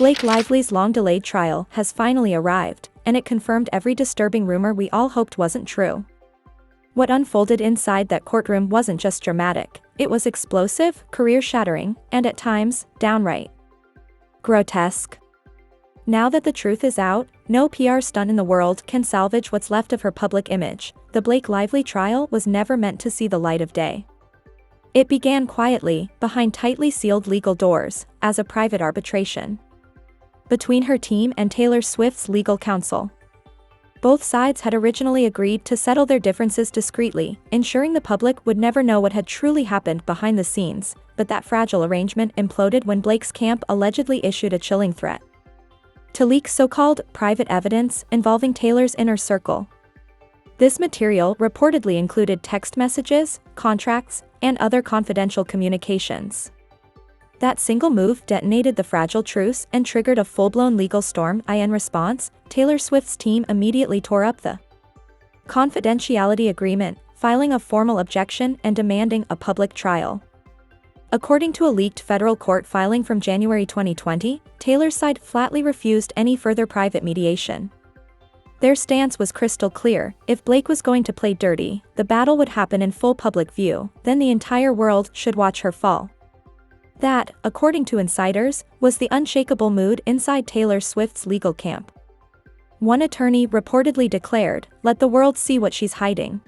Blake Lively's long-delayed trial has finally arrived, and it confirmed every disturbing rumor we all hoped wasn't true. What unfolded inside that courtroom wasn't just dramatic, it was explosive, career-shattering, and at times, downright grotesque. Now that the truth is out, no PR stunt in the world can salvage what's left of her public image. The Blake Lively trial was never meant to see the light of day. It began quietly, behind tightly sealed legal doors, as a private arbitration between her team and Taylor Swift's legal counsel. Both sides had originally agreed to settle their differences discreetly, ensuring the public would never know what had truly happened behind the scenes, but that fragile arrangement imploded when Blake's camp allegedly issued a chilling threat to leak so-called private evidence involving Taylor's inner circle. This material reportedly included text messages, contracts, and other confidential communications. That single move detonated the fragile truce and triggered a full-blown legal storm. In response, Taylor Swift's team immediately tore up the confidentiality agreement, filing a formal objection and demanding a public trial. According to a leaked federal court filing from January 2020, Taylor's side flatly refused any further private mediation. Their stance was crystal clear: if Blake was going to play dirty, the battle would happen in full public view, then the entire world should watch her fall. That, according to insiders, was the unshakable mood inside Taylor Swift's legal camp. One attorney reportedly declared, "Let the world see what she's hiding."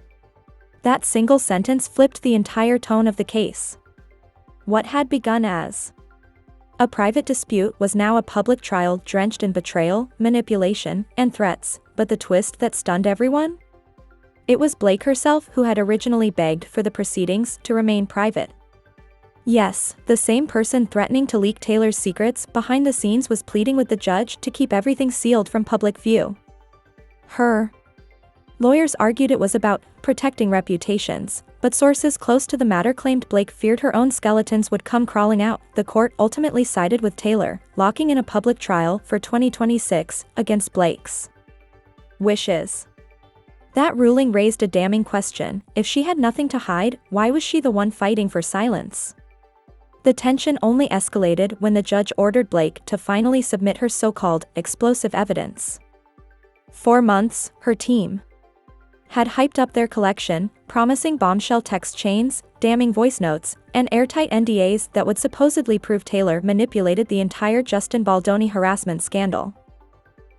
That single sentence flipped the entire tone of the case. What had begun as a private dispute was now a public trial drenched in betrayal, manipulation, and threats, but the twist that stunned everyone? It was Blake herself who had originally begged for the proceedings to remain private. Yes, the same person threatening to leak Taylor's secrets behind the scenes was pleading with the judge to keep everything sealed from public view. Her lawyers argued it was about protecting reputations, but sources close to the matter claimed Blake feared her own skeletons would come crawling out. The court ultimately sided with Taylor, locking in a public trial for 2026 against Blake's wishes. That ruling raised a damning question: if she had nothing to hide, why was she the one fighting for silence? The tension only escalated when the judge ordered Blake to finally submit her so-called explosive evidence. For months, her team had hyped up their collection, promising bombshell text chains, damning voice notes, and airtight NDAs that would supposedly prove Taylor manipulated the entire Justin Baldoni harassment scandal.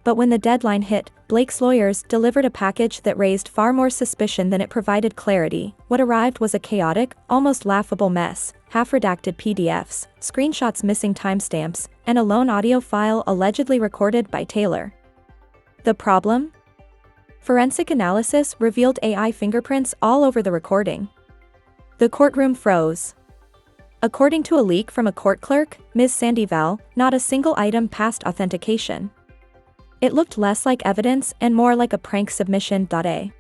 But when the deadline hit, Blake's lawyers delivered a package that raised far more suspicion than it provided clarity. What arrived was a chaotic, almost laughable mess: half-redacted PDFs, screenshots missing timestamps, and a lone audio file allegedly recorded by Taylor. The problem? Forensic analysis revealed AI fingerprints all over the recording. The courtroom froze. According to a leak from a court clerk, Ms. Sandoval, not a single item passed authentication. It looked less like evidence and more like a prank submission. A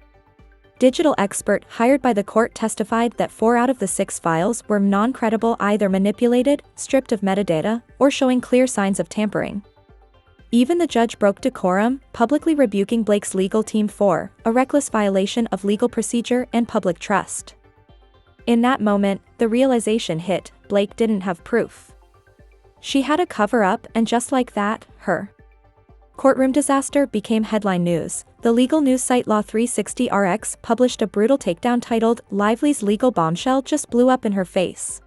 digital expert hired by the court testified that 4 out of the 6 files were non-credible, either manipulated, stripped of metadata, or showing clear signs of tampering. Even the judge broke decorum, publicly rebuking Blake's legal team for a reckless violation of legal procedure and public trust. In that moment, the realization hit: Blake didn't have proof. She had a cover-up, and just like that, her courtroom disaster became headline news. The legal news site Law360RX published a brutal takedown titled, "Lively's legal bombshell just blew up in her face."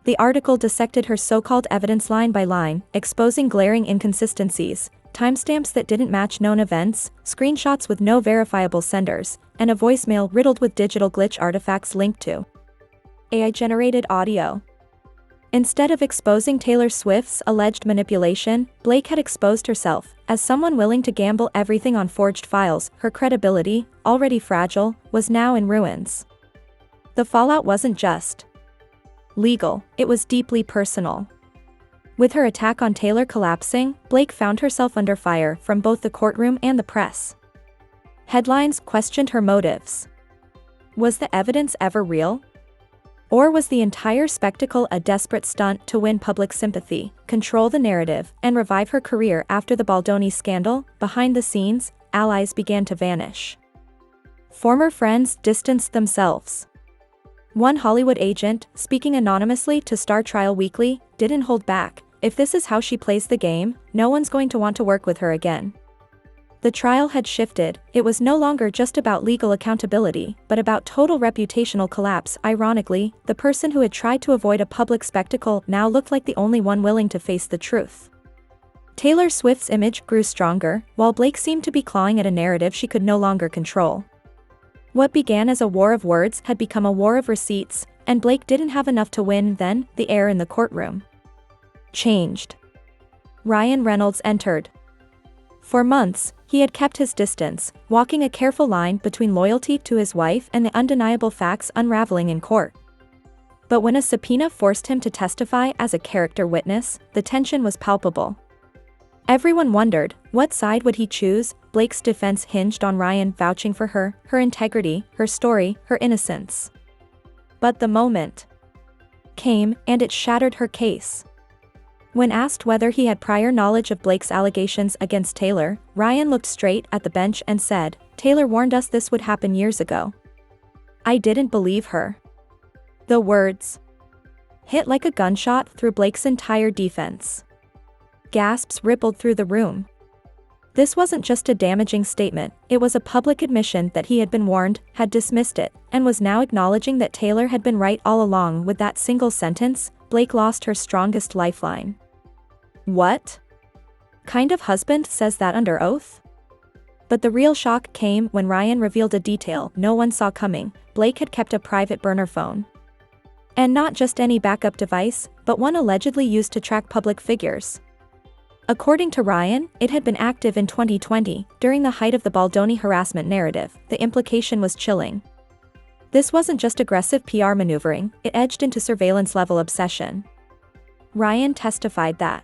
The article dissected her so-called evidence line by line, exposing glaring inconsistencies, timestamps that didn't match known events, screenshots with no verifiable senders, and a voicemail riddled with digital glitch artifacts linked to AI-generated audio. Instead of exposing Taylor Swift's alleged manipulation, Blake had exposed herself as someone willing to gamble everything on forged files. Her credibility, already fragile, was now in ruins. The fallout wasn't just legal, it was deeply personal. With her attack on Taylor collapsing, Blake found herself under fire from both the courtroom and the press. Headlines questioned her motives. Was the evidence ever real? Or was the entire spectacle a desperate stunt to win public sympathy, control the narrative, and revive her career after the Baldoni scandal? Behind the scenes, allies began to vanish. Former friends distanced themselves. One Hollywood agent, speaking anonymously to Star Trial Weekly, didn't hold back. If this is how she plays the game, no one's going to want to work with her again. The trial had shifted. It was no longer just about legal accountability, but about total reputational collapse. Ironically, the person who had tried to avoid a public spectacle now looked like the only one willing to face the truth. Taylor Swift's image grew stronger, while Blake seemed to be clawing at a narrative she could no longer control. What began as a war of words had become a war of receipts, and Blake didn't have enough to win. Then, the air in the courtroom changed. Ryan Reynolds entered. For months, he had kept his distance, walking a careful line between loyalty to his wife and the undeniable facts unraveling in court. But when a subpoena forced him to testify as a character witness, the tension was palpable. Everyone wondered, what side would he choose? Blake's defense hinged on Ryan vouching for her, her integrity, her story, her innocence. But the moment came, and it shattered her case. When asked whether he had prior knowledge of Blake's allegations against Taylor, Ryan looked straight at the bench and said, "Taylor warned us this would happen years ago." I didn't believe her. The words hit like a gunshot through Blake's entire defense. Gasps rippled through the room. This wasn't just a damaging statement, it was a public admission that he had been warned, had dismissed it, and was now acknowledging that Taylor had been right all along. With that single sentence, Blake lost her strongest lifeline. What kind of husband says that under oath? But the real shock came when Ryan revealed a detail no one saw coming. Blake had kept a private burner phone. And not just any backup device, but one allegedly used to track public figures. According to Ryan, it had been active in 2020, during the height of the Baldoni harassment narrative. The implication was chilling. This wasn't just aggressive PR maneuvering, it edged into surveillance-level obsession. Ryan testified that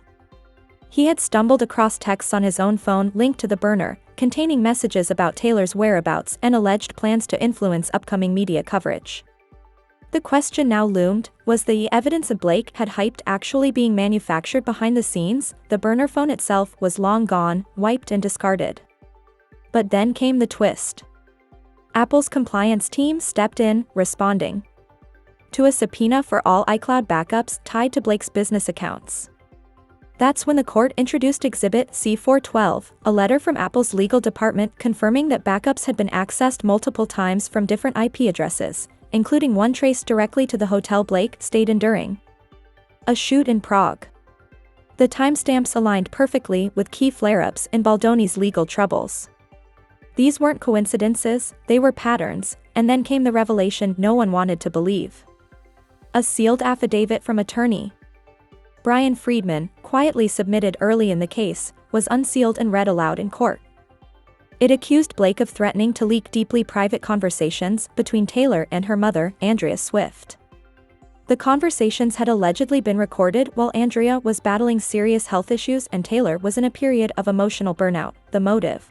he had stumbled across texts on his own phone linked to the burner, containing messages about Taylor's whereabouts and alleged plans to influence upcoming media coverage. The question now loomed, was the evidence of Blake had hyped actually being manufactured behind the scenes? The burner phone itself was long gone, wiped and discarded. But then came the twist. Apple's compliance team stepped in, responding to a subpoena for all iCloud backups tied to Blake's business accounts. That's when the court introduced Exhibit C-412, a letter from Apple's legal department confirming that backups had been accessed multiple times from different IP addresses, including one traced directly to the hotel Blake stayed in during a shoot in Prague. The timestamps aligned perfectly with key flare-ups in Baldoni's legal troubles. These weren't coincidences, they were patterns, and then came the revelation no one wanted to believe. A sealed affidavit from attorney Brian Friedman, quietly submitted early in the case, was unsealed and read aloud in court. It accused Blake of threatening to leak deeply private conversations between Taylor and her mother, Andrea Swift. The conversations had allegedly been recorded while Andrea was battling serious health issues and Taylor was in a period of emotional burnout. The motive,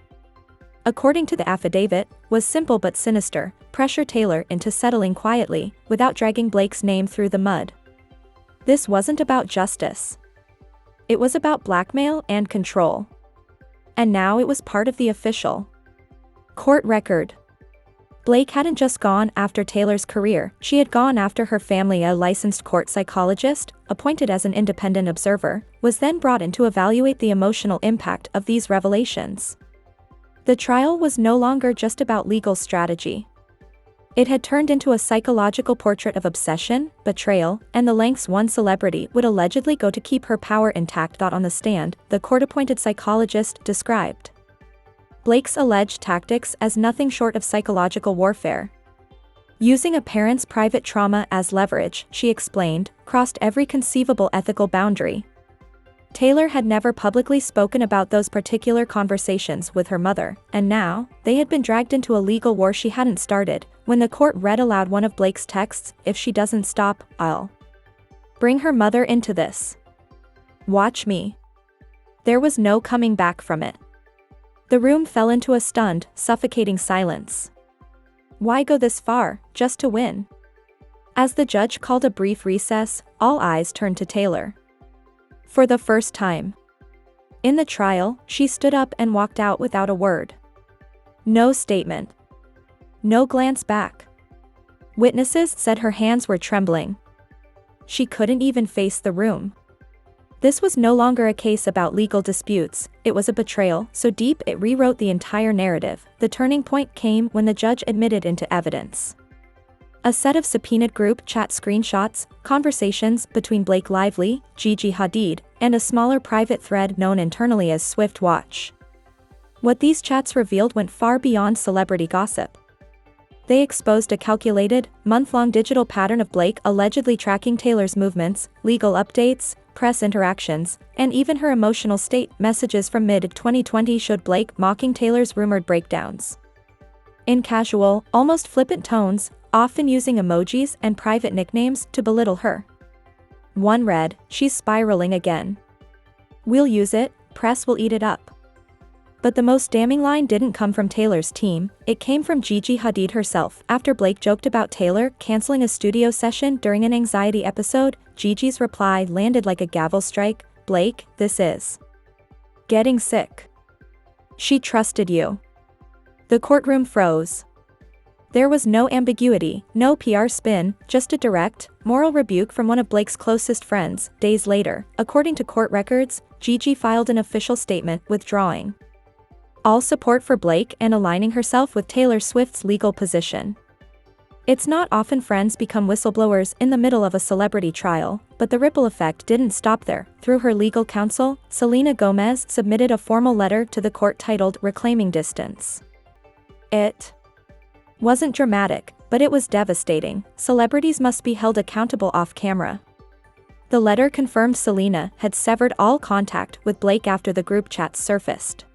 according to the affidavit, was simple but sinister: pressure Taylor into settling quietly, without dragging Blake's name through the mud. This wasn't about justice. It was about blackmail and control. And now it was part of the official court record. Blake hadn't just gone after Taylor's career, she had gone after her family. A licensed court psychologist, appointed as an independent observer, was then brought in to evaluate the emotional impact of these revelations. The trial was no longer just about legal strategy. It had turned into a psychological portrait of obsession, betrayal, and the lengths one celebrity would allegedly go to keep her power intact. On the stand, the court-appointed psychologist described Blake's alleged tactics as nothing short of psychological warfare. Using a parent's private trauma as leverage, she explained, crossed every conceivable ethical boundary. Taylor had never publicly spoken about those particular conversations with her mother, and now, they had been dragged into a legal war she hadn't started. When the court read aloud one of Blake's texts, "If she doesn't stop, I'll bring her mother into this. Watch me." There was no coming back from it. The room fell into a stunned, suffocating silence. Why go this far, just to win? As the judge called a brief recess, all eyes turned to Taylor. For the first time in the trial, she stood up and walked out without a word. No statement. No glance back. Witnesses said her hands were trembling. She couldn't even face the room. This was no longer a case about legal disputes, it was a betrayal so deep it rewrote the entire narrative. The turning point came when the judge admitted into evidence a set of subpoenaed group chat screenshots, conversations between Blake Lively, Gigi Hadid, and a smaller private thread known internally as Swift Watch. What these chats revealed went far beyond celebrity gossip. They exposed a calculated, month-long digital pattern of Blake allegedly tracking Taylor's movements, legal updates, press interactions, and even her emotional state. Messages from mid-2020 showed Blake mocking Taylor's rumored breakdowns in casual, almost flippant tones, often using emojis and private nicknames to belittle her. One read, "She's spiraling again. We'll use it, press will eat it up." But the most damning line didn't come from Taylor's team, it came from Gigi Hadid herself. After Blake joked about Taylor canceling a studio session during an anxiety episode, Gigi's reply landed like a gavel strike. "Blake, this is getting sick. She trusted you." The courtroom froze. There was no ambiguity, no PR spin, just a direct, moral rebuke from one of Blake's closest friends. Days later, according to court records, Gigi filed an official statement withdrawing all support for Blake and aligning herself with Taylor Swift's legal position. It's not often friends become whistleblowers in the middle of a celebrity trial, but the ripple effect didn't stop there. Through her legal counsel, Selena Gomez submitted a formal letter to the court titled "Reclaiming Distance." It wasn't dramatic, but it was devastating. Celebrities must be held accountable off camera. The letter confirmed Selena had severed all contact with Blake after the group chats surfaced.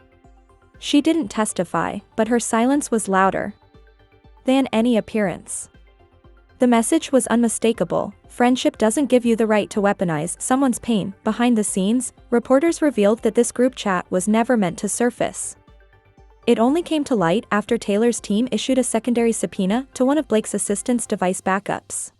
She didn't testify, but her silence was louder than any appearance. The message was unmistakable: friendship doesn't give you the right to weaponize someone's pain. Behind the scenes, reporters revealed that this group chat was never meant to surface. It only came to light after Taylor's team issued a secondary subpoena to one of Blake's assistant's device backups.